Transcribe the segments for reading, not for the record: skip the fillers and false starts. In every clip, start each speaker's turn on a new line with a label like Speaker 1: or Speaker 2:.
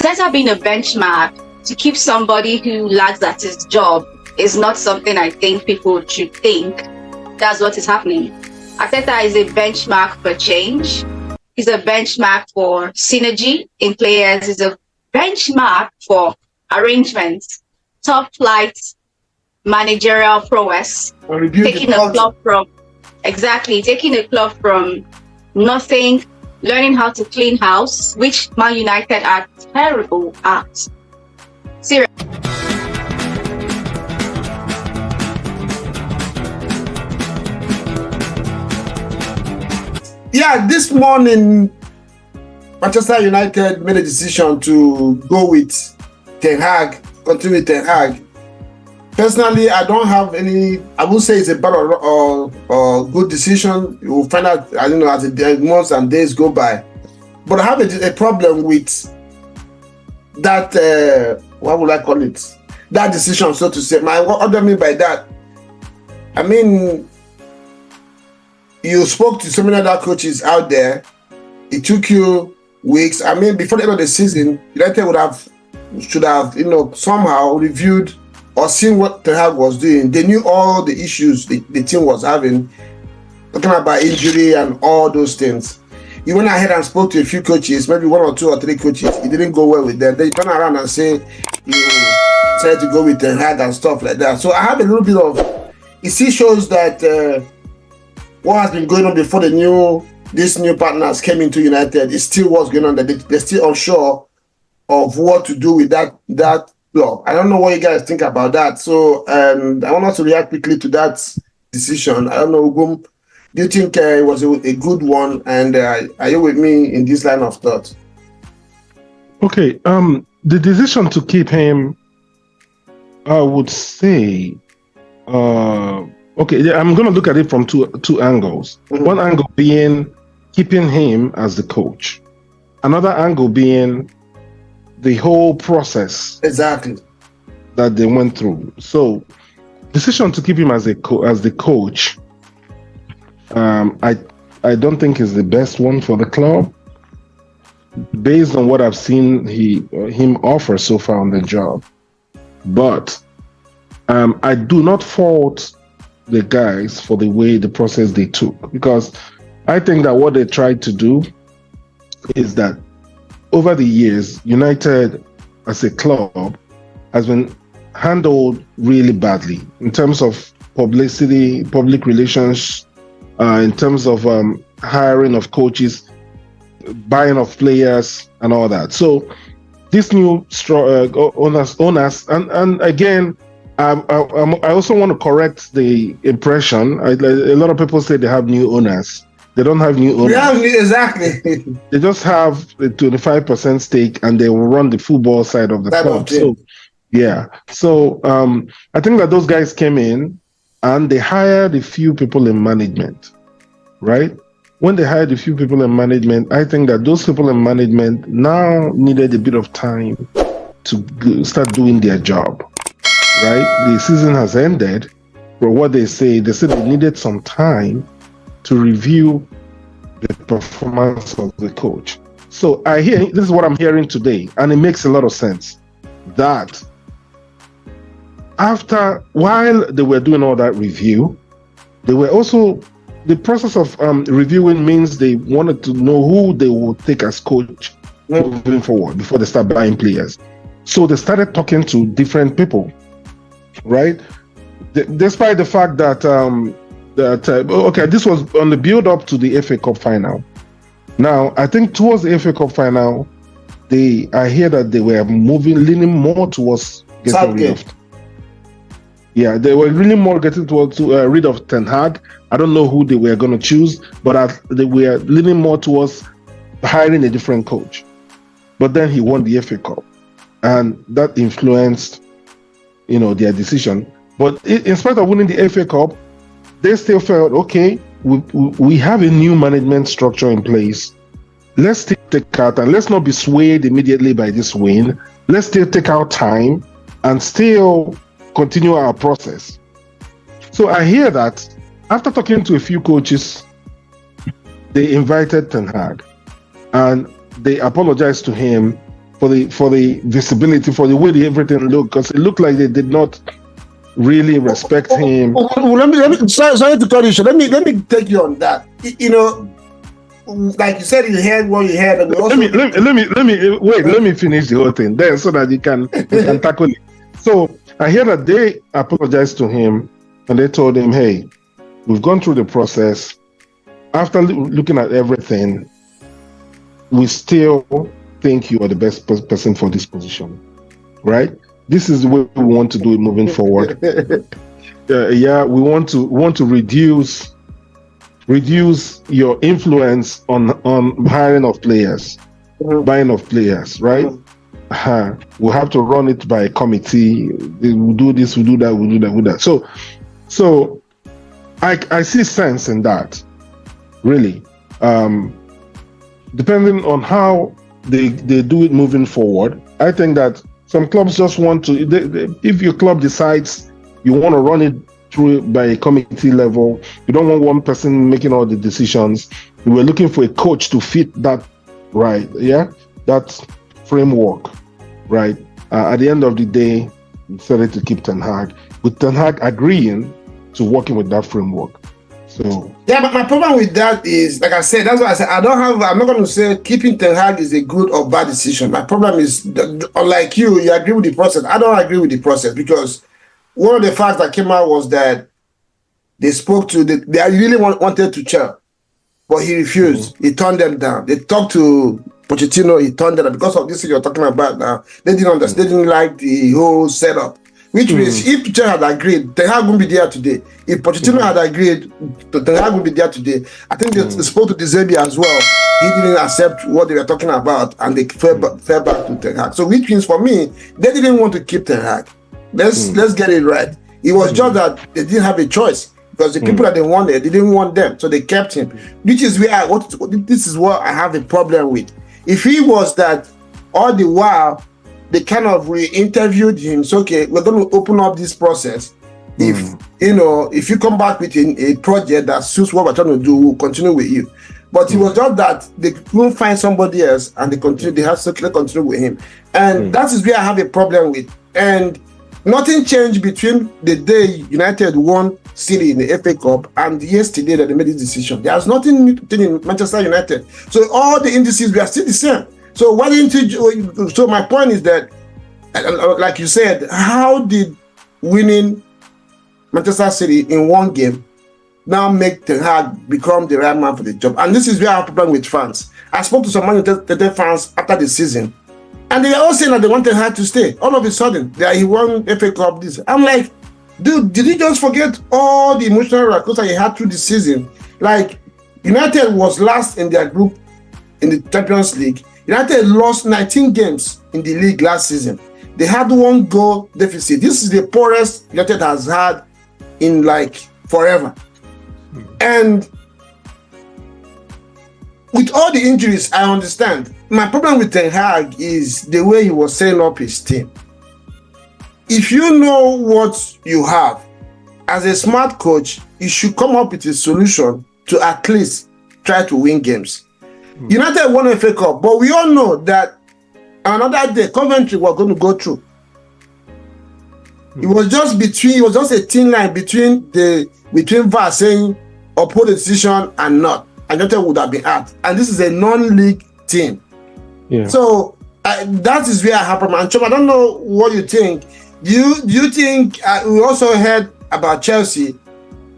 Speaker 1: Arteta being a benchmark to keep somebody who lags at his job is not something I think people should think. That's what is happening. Arteta is a benchmark for change. He's a benchmark for synergy in players. He's a benchmark for arrangements, top flight managerial prowess, taking a club from nothing, learning how to clean house, which Man United are terrible at. Seriously.
Speaker 2: Yeah, this morning, Manchester United made a decision to go with Ten Hag, continue with Ten Hag. Personally, I don't have any, I won't say it's a bad or good decision. You will find out, I don't know, as the months and days go by. But I have a problem with that, what would I call it? That decision, so to say. What do I mean by that? I mean, you spoke to so many other coaches out there. It took you weeks. I mean, before the end of the season, United should have, somehow reviewed or seen what Ten Hag was doing. They knew all the issues the team was having, talking about injury and all those things. You went ahead and spoke to a few coaches, maybe 1 or 2 or 3 coaches. It didn't go well with them. Then you turn around and say you decided to go with Ten Hag and stuff like that. So I have a little bit of, it still shows that what has been going on before these new partners came into United, it still was going on, that they're still unsure of what to do with that club. I don't know what you guys think about that. So I want us to react quickly to that decision. I don't know, Ugum, do you think it was a good one? And are you with me in this line of thought?
Speaker 3: Okay, the decision to keep him, I would say, okay, I'm going to look at it from two angles. Mm-hmm. One angle being keeping him as the coach. Another angle being the whole process.
Speaker 2: Exactly.
Speaker 3: That they went through. So, decision to keep him as the coach, I don't think is the best one for the club, based on what I've seen him offer so far on the job. But I do not fault the guys for the process they took, because I think that what they tried to do is that over the years, United as a club has been handled really badly in terms of publicity, public relations, in terms of hiring of coaches, buying of players, and all that. So this new owners, and again, I also want to correct the impression. A lot of people say they have new owners. They don't have new owners.
Speaker 2: Yeah, exactly.
Speaker 3: They just have a 25% stake, and they will run the football side of the club. So, yeah. So I think that those guys came in and they hired a few people in management, right? When they hired a few people in management, I think that those people in management now needed a bit of time to start doing their job, right? The season has ended, but what they said they needed some time to review the performance of the coach. So this is what I'm hearing today, and it makes a lot of sense, that while they were doing all that review, they were also, the process of reviewing means they wanted to know who they would take as coach moving forward before they start buying players. So they started talking to different people, right? Despite the fact that this was on the build up to the FA Cup final. Now, I think towards the FA Cup final, I hear that they were leaning more towards getting rid of. Yeah, they were really more getting towards rid of Ten Hag. I don't know who they were going to choose, but they were leaning more towards hiring a different coach. But then he won the FA Cup, and that influenced, their decision. But in spite of winning the FA Cup, they still felt, okay, we have a new management structure in place. Let's take out, and let's not be swayed immediately by this win. Let's still take our time and still continue our process. So I hear that after talking to a few coaches, they invited Ten Hag and they apologized to him the visibility, for the way everything looked, because it looked like they did not really respect him.
Speaker 2: Let me sorry to cut you short. Let me take you on that. You know, like you said, you heard what you heard, and also
Speaker 3: let me finish the whole thing then, so that you can tackle it. So I hear that they apologized to him and they told him, "Hey, we've gone through the process. After looking at everything, we still think you are the best person for this position, right? This is the way we want to do it moving forward. We want to reduce your influence on hiring of players, buying of players, right? We'll have to run it by a committee. We'll do this, we'll do that. So I see sense in that, really. Depending on how they do it moving forward, I think that some clubs just want to, if your club decides you want to run it through by a committee level, you don't want one person making all the decisions. You were looking for a coach to fit that, right? Yeah, that framework, right? At the end of the day, we decided to keep Ten Hag, with Ten Hag agreeing to working with that framework. So
Speaker 2: yeah, but my problem with that is, like I said, that's why I said I'm not going to say keeping Ten Hag is a good or bad decision. My problem is, unlike you agree with the process. I don't agree with the process, because one of the facts that came out was that they spoke to, they really wanted to chair, but he refused. He turned them down. They talked to Pochettino, he turned them down because of this thing you're talking about now. They didn't understand, they didn't like the whole setup. Which means if Pochettino had agreed, Ten Hag wouldn't be there today. If Pochettino had agreed, Ten Hag would be there today. I think they spoke to De Zerbi as well. He didn't accept what they were talking about, and they fell back to Ten Hag. So which means for me, they didn't want to keep Ten Hag. Let's get it right. It was just that they didn't have a choice, because the people that they wanted, they didn't want them, so they kept him. Which is where this is what I have a problem with. If he was that all the while, they kind of re-interviewed him. So, okay, we're going to open up this process. If you come back with a project that suits what we're trying to do, we'll continue with you. But it was just that they couldn't find somebody else, and they had to continue with him. And that is where I have a problem with. And nothing changed between the day United won City in the FA Cup and yesterday that they made this decision. There's nothing new in Manchester United. So all the indices were still the same. So why didn't you? So my point is that, like you said, how did winning Manchester City in one game now make Ten Hag become the right man for the job? And this is where I have a problem with fans. I spoke to some Man United fans after the season, and they were all saying that they want Ten Hag to stay. All of a sudden, he won FA Cup. This, I'm like, dude, did you just forget all the emotional rollercoaster he had through the season? Like, United was last in their group in the Champions League. United lost 19 games in the league last season. They had 1 goal deficit. This is the poorest United has had in like forever. And with all the injuries, I understand. My problem with Ten Hag is the way he was setting up his team. If you know what you have, as a smart coach, you should come up with a solution to at least try to win games. United won a FA Cup, but we all know that another day Coventry were going to go through. It was just a thin line between VAR saying uphold the decision and not, and United would have been out. And this is a non-league team. Yeah. So that is where I have a problem. And Chum, I don't know what you think. Do you think we also heard about Chelsea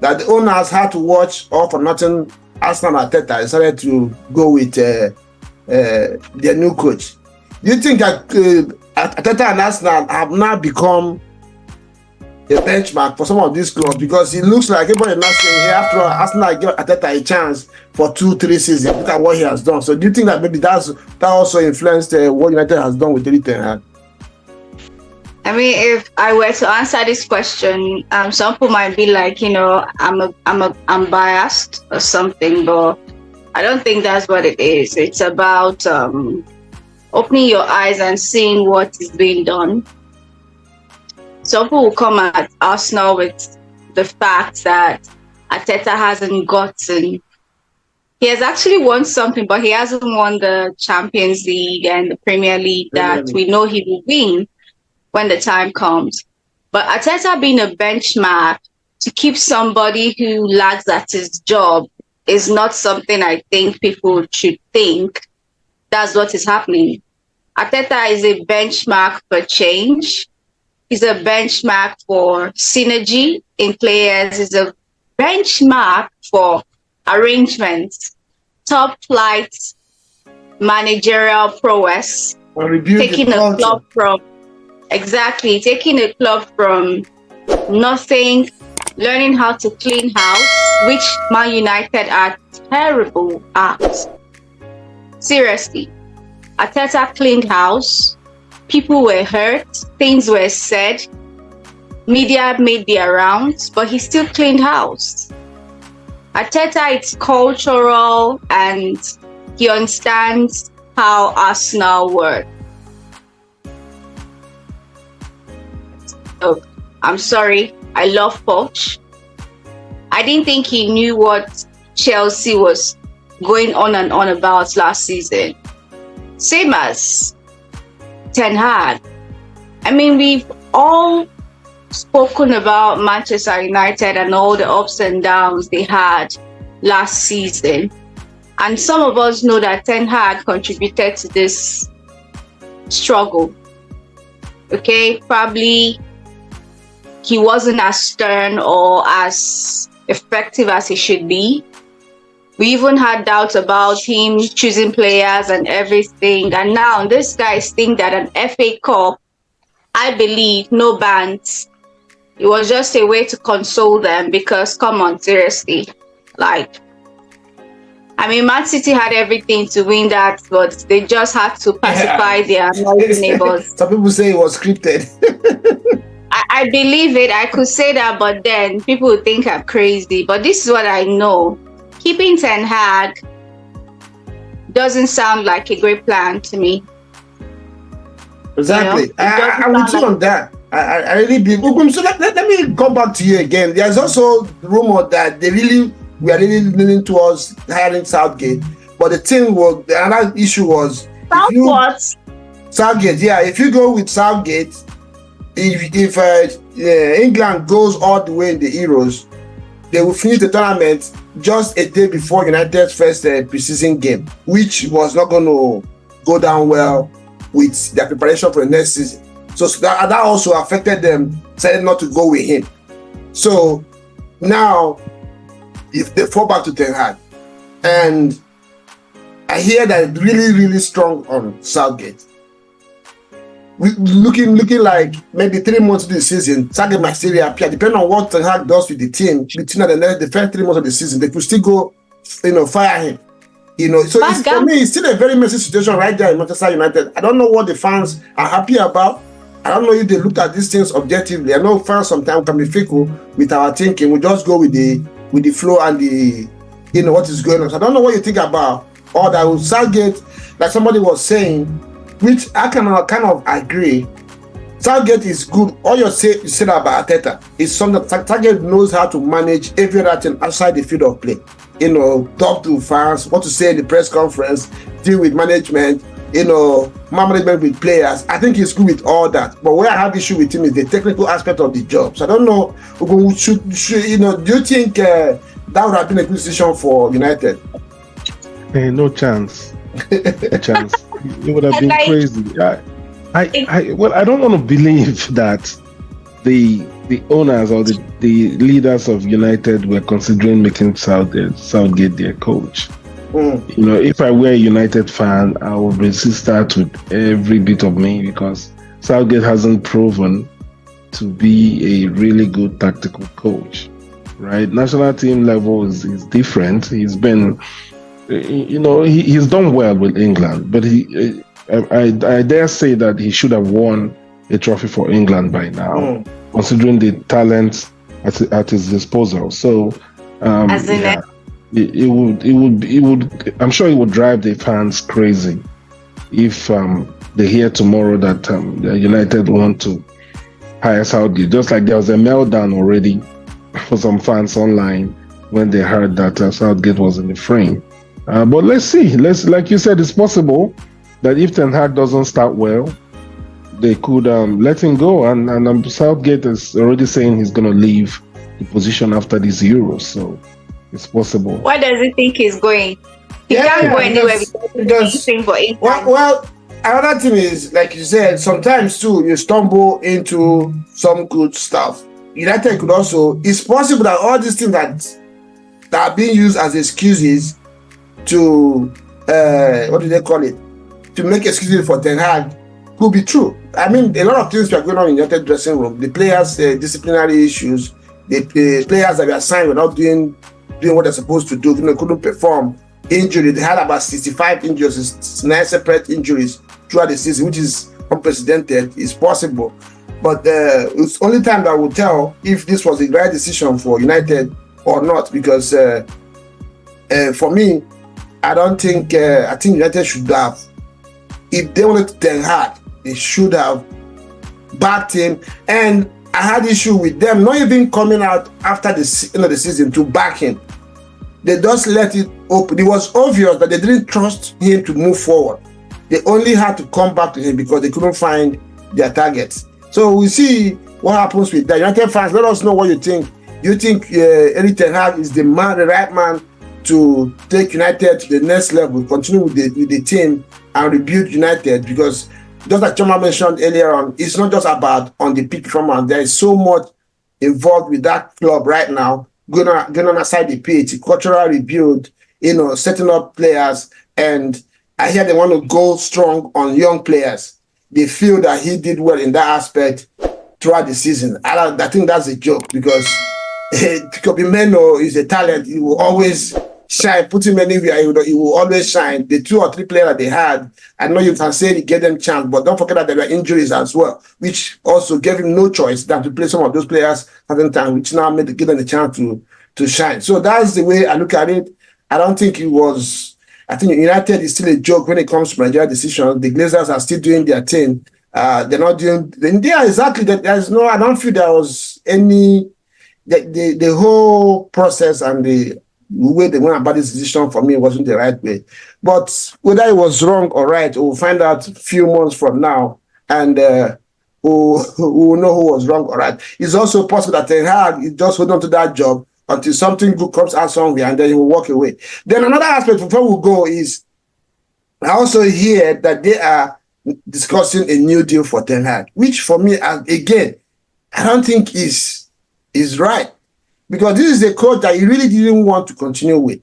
Speaker 2: that the owners had to watch all for nothing? Arsenal and Arteta decided to go with their new coach. Do you think that Arteta and Arsenal have now become a benchmark for some of these clubs? Because it looks like everybody is not saying here, after all, Arsenal give Arteta a chance for 2-3 seasons. Look at what he has done. So do you think that maybe that also influenced what United has done with Erik ten Hag?
Speaker 1: I mean, if I were to answer this question, some people might be like, I'm biased or something, but I don't think that's what it is. It's about opening your eyes and seeing what is being done. Some people will come at Arsenal with the fact that Arteta hasn't gotten He has actually won something, but he hasn't won the Champions League and the Premier League that we know he will win when the time comes. But Arteta being a benchmark to keep somebody who lags at his job is not something I think people should think that's what is happening. Arteta is a benchmark for change. He's a benchmark for synergy in players. He's a benchmark for arrangements, top flight managerial prowess, taking a club from taking a club from nothing, learning how to clean house, which Man United are terrible at. Seriously, Arteta cleaned house. People were hurt. Things were said. Media made their rounds, but he still cleaned house. Arteta, it's cultural, and he understands how Arsenal work. Oh, I'm sorry. I love Poch. I didn't think he knew what Chelsea was going on and on about last season. Same as Ten Hag. I mean, we've all spoken about Manchester United and all the ups and downs they had last season. And some of us know that Ten Hag contributed to this struggle. Okay, probably he wasn't as stern or as effective as he should be. We even had doubts about him choosing players and everything. And now this guys think that an FA Cup, I believe, no bans. It was just a way to console them because, come on, seriously. Like, I mean, Man City had everything to win that, but they just had to pacify their neighbors.
Speaker 2: Some people say it was scripted.
Speaker 1: I believe it. I could say that, but then people would think I'm crazy. But this is what I know. Keeping Ten Hag doesn't sound like a great plan to me.
Speaker 2: Exactly. You know? I'm with you on that. I really believe. So let me come back to you again. There's also rumor that we are really leaning towards hiring Southgate. But the thing was, another issue was Southgate. Yeah, if you go with Southgate, if England goes all the way in the Euros, they will finish the tournament just a day before United's first preseason game, which was not going to go down well with their preparation for the next season. So that also affected them, decided not to go with him. So now, if they fall back to Ten Hag, and I hear that it's really, really strong on Southgate. Looking like maybe 3 months into the season, Southgate might still reappear. Depending on what Ten Hag does with the team, between the first 3 months of the season, they could still go, fire him. So for me, it's still a very messy situation right there in Manchester United. I don't know what the fans are happy about. I don't know if they look at these things objectively. I know fans sometimes can be fickle with our thinking. We just go with the flow and the what is going on. So I don't know what you think about all that. With Southgate, like somebody was saying, which I can kind of agree. Southgate is good. All you said about Arteta is something that Southgate knows how to manage every other thing outside the field of play. Talk to fans, what to say in the press conference, deal with management, management with players. I think he's good with all that. But where I have issue with him is the technical aspect of the job. So I don't know, should do you think that would have been a good decision for United?
Speaker 3: No chance. No chance. It would have been crazy. I don't want to believe that the owners or the leaders of United were considering making Southgate their coach. If I were a United fan, I would resist that with every bit of me, because Southgate hasn't proven to be a really good tactical coach, right? National team level is different. He's been, he's done well with England, but I dare say that he should have won a trophy for England by now, considering the talent at his disposal. So, it would. I'm sure it would drive the fans crazy if they hear tomorrow that United want to hire Southgate. Just like there was a meltdown already for some fans online when they heard that Southgate was in the frame. But let's see. Like you said, it's possible that if Ten Hag doesn't start well, they could let him go. And Southgate is already saying he's going to leave the position after these Euros. So it's possible.
Speaker 1: Why does he think he's going? He can't go anywhere because
Speaker 2: well, another thing is, like you said, sometimes too you stumble into some good stuff. United could also. It's possible that all these things that are being used as excuses to what do they call it? To make excuses for Ten Hag could be true. I mean, a lot of things were going on in United dressing room. The players' disciplinary issues, the players that were assigned were not doing what they're supposed to do. They couldn't perform. Injury. They had about 65 injuries, 9 separate injuries throughout the season, which is unprecedented. It's possible, but it's only time that will tell if this was the right decision for United or not. Because for me, I don't think I think United should have, if they wanted to Ten Hag, they should have backed him. And I had issue with them not even coming out after the end of the season to back him. They just let it open. It was obvious that they didn't trust him to move forward. They only had to come back to him because they couldn't find their targets. So we see what happens with that. United fans, let us know what you think. You think Erik Ten Hag is the right man to take United to the next level, continue with the team and rebuild United? Because just like Choma mentioned earlier on, it's not just about on the pitch performance. There is so much involved with that club right now. Going on aside the pitch, cultural rebuild, setting up players, and I hear they want to go strong on young players. They feel that he did well in that aspect throughout the season. I think that's a joke because Kobe Meno is a talent. He will always shine. Put him anywhere, he will always shine. The 2 or 3 players that they had, I know you can say he gave them chance, but don't forget that there were injuries as well, which also gave him no choice than to play some of those players at the time, which now give them the chance to shine. So that's the way I look at it. I don't think it was. I think United is still a joke when it comes to managerial decisions. The Glazers are still doing their thing. They're not doing. Yeah, exactly. There's no. I don't feel there was any. The whole process and the way they went about this decision for me wasn't the right way. But whether it was wrong or right, we'll find out a few months from now, and we'll know who was wrong or right. It's also possible that Ten Hag is just holding on to that job until something good comes out somewhere, and then he will walk away. Then another aspect before we go is, I also hear that they are discussing a new deal for Ten Hag, which for me, again, I don't think is right. Because this is a coach that you really didn't want to continue with.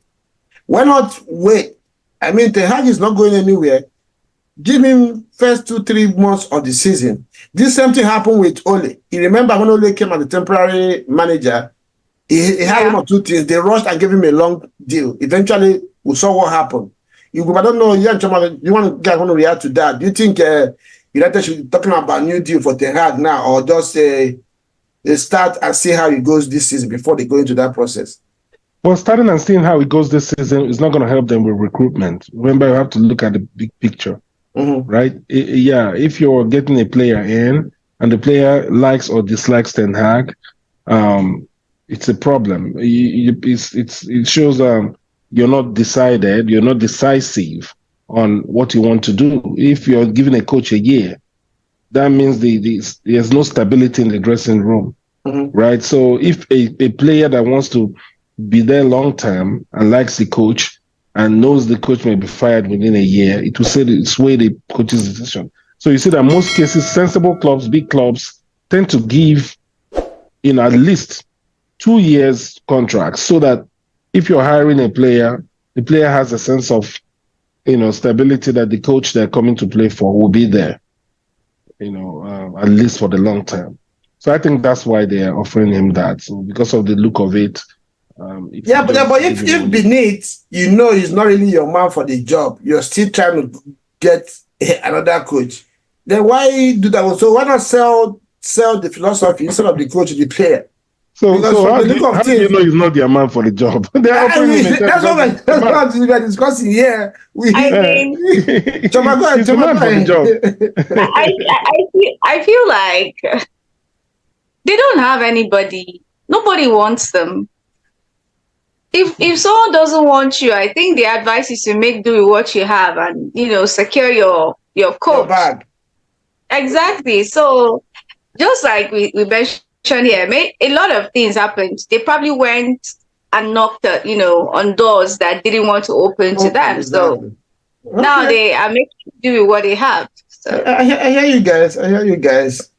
Speaker 2: Why not wait? I mean, Ten Hag is not going anywhere. Give him first 2-3 months of the season. This same thing happened with Ole. You remember when Ole came as the temporary manager, he had 1 or 2 things. They rushed and gave him a long deal. Eventually, we saw what happened. I don't know, you want to react to that? Do you think United should be talking about new deal for Ten Hag now, or just they start and see how it goes this season before they go into that process?
Speaker 3: Well, starting and seeing how it goes this season is not going to help them with recruitment. Remember, you have to look at the big picture, right? If you're getting a player in and the player likes or dislikes Ten Hag, it's a problem. It shows you're not decided, you're not decisive on what you want to do. If you're giving a coach a year, that means there's no stability in the dressing room, right? So if a player that wants to be there long term and likes the coach and knows the coach may be fired within a year, it will sway the coach's decision. So you see that most cases, sensible clubs, big clubs, tend to give at least 2 years contracts, so that if you're hiring a player, the player has a sense of stability that the coach they're coming to play for will be there, at least for the long term. So I think that's why they are offering him that. So because of the look of it.
Speaker 2: But if beneath, he's not really your man for the job, you're still trying to get another coach, then why do that? So why not sell the philosophy instead of the coach to the player?
Speaker 3: So how do you know he's not your man for the job?
Speaker 2: That's what we're discussing here.
Speaker 3: He's a man for the
Speaker 1: job. I feel like they don't have anybody. Nobody wants them. if someone doesn't want you, I think the advice is to make do with what you have and secure your
Speaker 2: Your
Speaker 1: coach.
Speaker 2: bag.
Speaker 1: Exactly. So just like we mentioned here, a lot of things happened. They probably went and knocked on doors that didn't want to open to them. So
Speaker 2: Exactly.
Speaker 1: now
Speaker 2: Okay.
Speaker 1: they are making do with what they have. So
Speaker 2: I hear you guys. I hear you guys.